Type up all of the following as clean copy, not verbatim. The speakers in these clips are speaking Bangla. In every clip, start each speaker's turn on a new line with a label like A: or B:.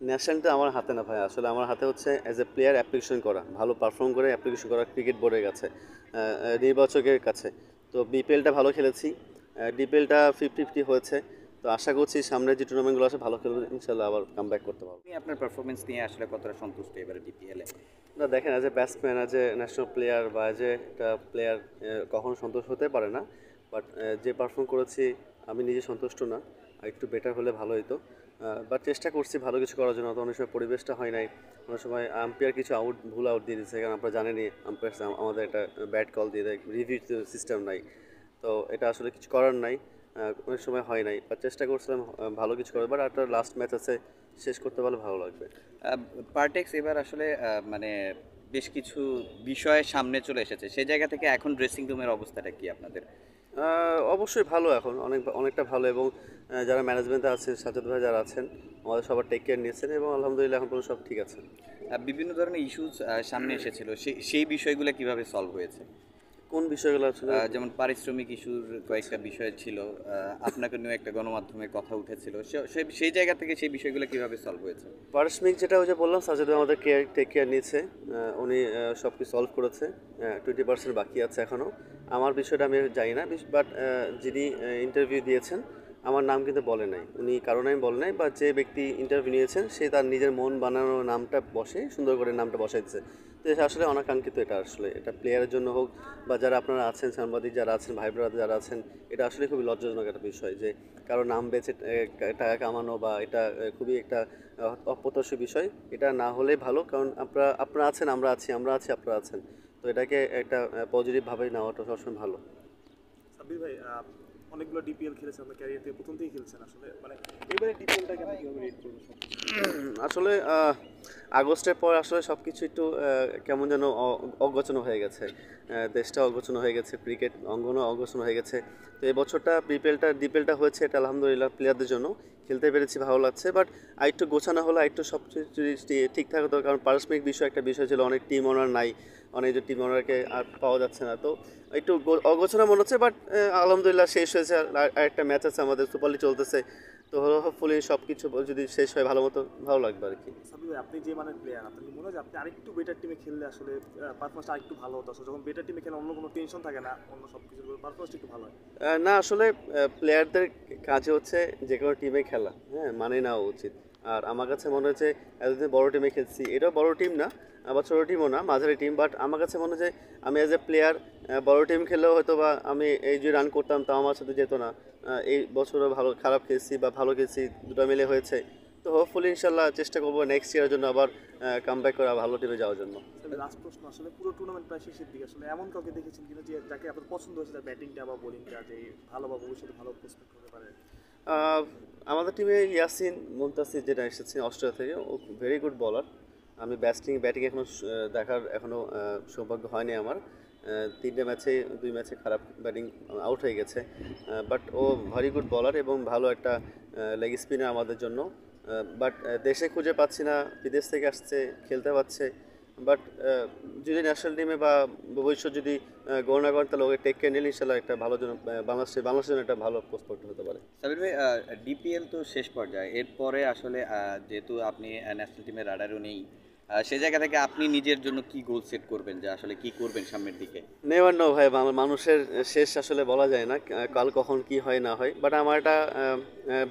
A: ন্যাশনালটা আমার হাতে না ভাই, আসলে আমার হাতে হচ্ছে অ্যাজ এ প্লেয়ার অ্যাপ্লিকেশন করা, ভালো পারফর্ম করে অ্যাপ্লিকেশন করা ক্রিকেট বোর্ডের কাছে, নির্বাচকের কাছে। তো বিপিএলটা ভালো খেলেছি, ডিপিএলটা 50-50 হয়েছে। তো আশা করছি সামনে যে টুর্নামেন্টগুলো আছে ভালো খেলবো, ইনশাল্লাহ আবার কাম ব্যাক করতে পারবো।
B: আপনি আপনার পারফরমেন্স নিয়ে আসলে কতটা সন্তুষ্ট এবারে ডিপিএল এ?
A: না দেখেন, as a batsman, as a national player বা অ্যাজ এ একটা প্লেয়ার কখনো সন্তোষ হতে পারে না। বাট যে পারফর্ম করেছি আমি নিজে সন্তুষ্ট না, আর একটু বেটার হলে ভালো হতো। বাট চেষ্টা করছি ভালো কিছু করার জন্য। তো অনেক সময় পরিবেশটা হয় নাই, অনেক সময় আম্পায়ার কিছু ভুল আউট দিয়ে দিচ্ছে, কারণ আপনারা জানেনই আম্পায়ার আমাদের একটা ব্যাট কল দিয়ে দেয়, রিভিউ সিস্টেম নাই। তো এটা আসলে কিছু করার নাই, অনেক সময় হয় নাই। বাট চেষ্টা করছিলাম ভালো কিছু করার। বাট একটা লাস্ট ম্যাচ আছে, শেষ করতে পারলে ভালো লাগবে।
B: পার্টেক্স এবার আসলে মানে বেশ কিছু বিষয় সামনে চলে এসেছে, সেই জায়গা থেকে এখন ড্রেসিং রুমের অবস্থাটা কি আপনাদের?
A: অবশ্যই ভালো, এখন অনেকটা ভালো। এবং যারা ম্যানেজমেন্টে আছেন, সাজ্জাদ ভাই যারা আছেন, আমাদের সবার টেক কেয়ার নিয়েছেন এবং আলহামদুলিল্লাহ এখন পর্যন্ত সব ঠিক আছে।
B: বিভিন্ন ধরনের ইস্যুস সামনে এসেছিল, সেই বিষয়গুলো কিভাবে সলভ হয়েছে?
A: কোন বিষয়গুলো আসলে?
B: যেমন পারিশ্রমিক ইস্যুর কয়েকটা বিষয় ছিল, আপনাকে নিয়ে একটা গণমাধ্যমে কথা উঠেছিল, সেই জায়গা থেকে সেই বিষয়গুলো কিভাবে সলভ হয়েছে?
A: পারস্মিক যেটা ওই যে বললাম, সাজ্জাদ ভাই আমাদের টেক কেয়ার নিচ্ছে, উনি সব কিছু সলভ করেছে। 20% বাকি আছে এখনও। আমার বিষয়টা আমি জানি না, বাট যিনি ইন্টারভিউ দিয়েছেন আমার নাম কিন্তু বলে নাই, উনি কারো নাম বলে নাই। বা যে ব্যক্তি ইন্টারভিউ নিয়েছেন সে তার নিজের মন বানানো নামটা বসে সুন্দর করে নামটা বসাইছে। তো এটা আসলে অনাকাঙ্ক্ষিত, এটা আসলে এটা প্লেয়ারের জন্য হোক বা যারা আপনারা আছেন সাংবাদিক যারা আছেন, ভাই ব্রাদার যারা আছেন, এটা আসলে খুবই লজ্জাজনক একটা বিষয় যে কারো নাম বেছে টাকা কামানো, বা এটা খুবই একটা অপ্রত্যাশিত বিষয়। এটা না হলে ভালো, কারণ আপনারা আছেন, আমরা আছি, আমরা আছি, আপনারা আছেন। তো এটাকে একটা পজিটিভভাবে নেওয়াটা সবসময় ভালো।
C: সাব্বির ভাই, অনেকগুলো ডিপিএল খেলেছেন, আপনার ক্যারিয়ার থেকে প্রথম থেকেই খেলছেন আসলে, মানে এবারে ডিপিএলটাকে আপনি কীভাবে রেট করবেন সব?
A: আসলে আগস্টের পর আসলে সব কিছু একটু কেমন যেন অগোছালো হয়ে গেছে। দেশটা অগোছালো হয়ে গেছে, ক্রিকেট অঙ্গনও অগোছালো হয়ে গেছে। তো এই বছরটা ডিপিএলটা হয়েছে, এটা আলহামদুলিল্লাহ প্লেয়ারদের জন্য খেলতে পেরেছি, ভালো লাগছে। বাট আরেকটু গোছানো হলো, আরেকটু সব কিছু যদি ঠিকঠাক হতো, কারণ পারস্পরিক বিষয় একটা বিষয় ছিল, অনেক টিম ওনার নাই, অনেক যে টিম ওনারকে আর পাওয়া যাচ্ছে না। তো একটু অগোছালো মনে হচ্ছে। বাট আলহামদুলিল্লাহ শেষ হয়েছে, আর একটা ম্যাচ আছে আমাদের, সুপার লিগ চলতেছে। তো হোপফুলি সব কিছু যদি শেষ হয় ভালো মতো, ভালো লাগবে আর কি।
C: সাব্বির ভাই, আপনি যে মানের প্লেয়ার, আপনার কি মনে হয় যে আপনি আরেকটু বেটার টিমে খেললে আসলে পারফরমেন্সটা আরেকটু ভালো হতো? আসলে যখন বেটার টিমে খেলে অন্য কোনো টেনশন থাকে না, অন্য সব কিছুর পারফরমেন্সটা একটু ভালো হয়।
A: না আসলে প্লেয়ারদের কাজে হচ্ছে যে কোনো টিমে খেলা, হ্যাঁ, মানে নেওয়া উচিত। আর আমার কাছে মনে হচ্ছে এতদিন বড় টিমে খেলছি, এটাও বড় টিম না, আবার ছোটো টিমও না, মাঝারি টিম। বাট আমার কাছে মনে হয় যে আমি অ্যাজ এ প্লেয়ার বড় টিম খেললেও হয়তো বা আমি এই যে রান করতাম তাও আমার সাথে যেত না। এই বছরও ভালো খারাপ খেলছি বা ভালো খেলছি, দুটো মিলে হয়েছে। তো হোপফুলি ইনশাল্লাহ চেষ্টা করবো নেক্সট ইয়ারের জন্য আবার কাম ব্যাক করে ভালো টিমে যাওয়ার জন্য।
C: লাস্ট প্রশ্ন, আসলে পুরো টুর্নামেন্ট প্রায় শেষের দিকে, আসলে এমন কাউকে দেখেছেন কিনা যে যাকে আপনার পছন্দ হয়েছে, তার ব্যাটিংটা বা বোলিংটা, যে ভালো বা ভবিষ্যতে ভালো প্রস্পেক্ট হতে পারে?
A: আহ, আমাদের টিমে ইয়াসিন মুনতাসির যেটা এসেছে অস্ট্রেলিয়া থেকে, ও ভেরি গুড বলার। আমি ব্যাটিং এখনও দেখার এখনও সৌভাগ্য হয়নি আমার। 3টে ম্যাচে 2 ম্যাচে খারাপ ব্যাটিং আউট হয়ে গেছে। বাট ও ভেরি গুড বলার এবং ভালো একটা লেগ স্পিনার আমাদের জন্য। বাট দেশে খুঁজে পাচ্ছি না, বিদেশ থেকে আসছে, খেলতে পারছে। বাট যদি ন্যাশনাল টিমে বা ভবিষ্যৎ যদি গণনা করেন, তাহলে ওকে টেক কেয়ার নিলে ইনশাল্লাহ একটা ভালো জন্য বাংলাদেশের জন্য একটা ভালো প্রস্পেক্ট হতে পারে।
B: সাবির ভাই, ডিপিএল তো শেষ পর্যায়ে, এরপরে আসলে যেহেতু আপনি ন্যাশনাল টিমের রাডারও নেই, সেই জায়গা থেকে আপনি নিজের জন্য কি গোল সেট করবেন, যে আসলে কি করবেন সামনের দিকে?
A: নেভার নো ভাই, মানুষের শেষ আসলে বলা যায় না, কাল কখন কি হয় না হয়। বাট আমার একটা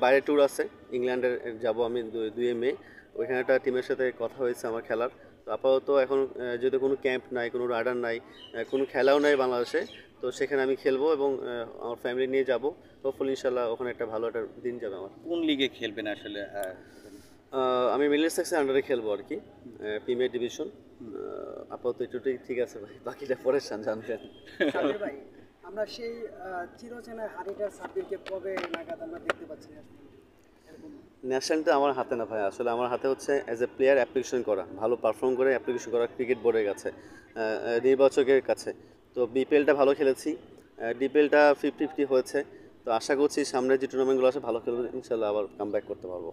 A: বাইরে ট্যুর আছে, ইংল্যান্ডের যাব আমি 2 মে। ওইখানে একটা টিমের সাথে কথা হয়েছে আমার খেলার। তো আপাতত এখন যেহেতু কোনো ক্যাম্প নাই, কোনো রাইডার নাই, কোনো খেলাও নাই বাংলাদেশে, তো সেখানে আমি খেলবো এবং আমার ফ্যামিলি নিয়ে যাব। হোপফুলি ইনশাল্লাহ ওখানে একটা ভালো একটা দিন যাবে আমার।
B: কোন লিগে খেলবেন আসলে?
A: আমি মিডলসেক্সের আন্ডারে খেলবো আর কি, প্রিমিয়ার ডিভিশন। আপাতত একটু ঠিক আছে ভাই, বাকিটা পরে জানবেন।
D: সাব্বির ভাই, আমরা সেই চিরচেনা হাড়িটার সাব্বিরকে কবে নাগাদ আমরা দেখতে পাচ্ছি এরকম?
A: ন্যাশনালটা আমার হাতে না ভাই, আসলে আমার হাতে হচ্ছে অ্যাজ এ প্লেয়ার অ্যাপ্লিকেশন করা, ভালো পারফর্ম করে অ্যাপ্লিকেশন করা ক্রিকেট বোর্ডের কাছে, নির্বাচকের কাছে। তো বিপিএলটা ভালো খেলেছি, ডিপিএলটা 50-50 হয়েছে। তো আশা করছি সামনে যে টুর্নামেন্টগুলো আছে ভালো খেলবো, ইনশাল্লাহ আবার কাম ব্যাক করতে পারবো।